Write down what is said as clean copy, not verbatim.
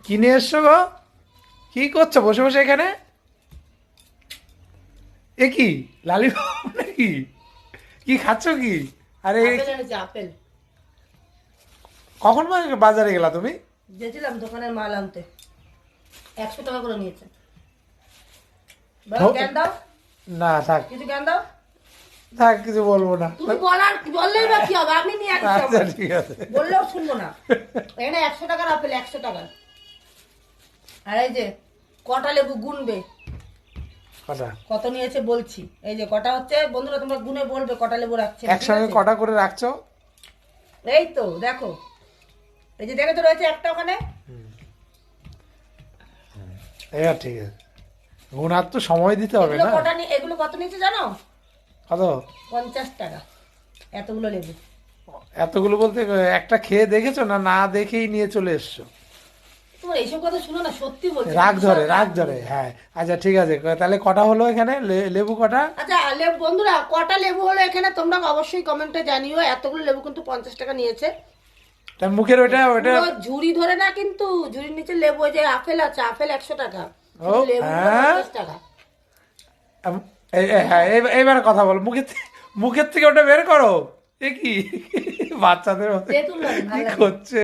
কিনে এসছো গো? কি করছো বসে বসে এখানে? এ কি লালিপপ নাকি? কি খাচ্ছ কি? আরে আপেল এনেছে আপেল। কখন বাজারে গেলা তুমি? গেছিলাম দোকানের মাল আনতে, 100 টাকা করে নিয়েছে। হো- জ্ঞান দাও, না থাক কিছু জ্ঞান দাও। থাক, কিছু বলবো না। তুমি বললেই বা কি হবে, আমি নিয়ে আসছি আচ্ছা আমার। ঠিক আছে। বললেও শুনবো না। এখানে 100 টাকার আপেল, 100 টাকার। আর এই যে কটা লেবু গুনবে, কটা? কত নিয়েছে বলছি। এই যে কটা হচ্ছে বন্ধুরা, তোমরা গুনে বলবে কটা লেবু রাখছে। একসঙ্গে কটা করে রাখছো? এই তো দেখো, এই যে দেখে তো রয়েছে একটা ওখানে। এবার ঠিক আছে, গুনার তো সময় দিতে হবে এগুলো না। কটা নিয়ে, এগুলো কত নিয়েছে জানো? কত? 50 টাকা এতগুলো লেবু। এতগুলো বলতে একটা খেয়ে দেখেছো না, না দেখেই নিয়ে চলে এসছো? তোমার এইসব কথা শুনো না, সত্যি বলছি। রাগ ধরে, বিশাল রাগ ধরে, হ্যাঁ। আচ্ছা ঠিক আছে, তাহলে কটা হলো এখানে লেবু কটা? আচ্ছা লেবু বন্ধুরা, কটা লেবু হলো এখানে তোমরা অবশ্যই কমেন্টে জানিও। এতগুলো লেবু কিন্তু 50 টাকা নিয়েছে। তা মুখের ওটা ওটা পুরো ঝুড়ি ধরে না, কিন্তু ঝুড়ির নিচে লেবু, ওই যে আপেল আছে, আপেল 100 টাকা, ও, লেবু হ্যাঁ। 50 টাকা। হ্যাঁ, এবার কথা বলো, মুখের থেকে ওটা বের করো। এ কি বাচ্চাদের মতো তেঁতুল নয়, কি ভালো লাগে। করছে?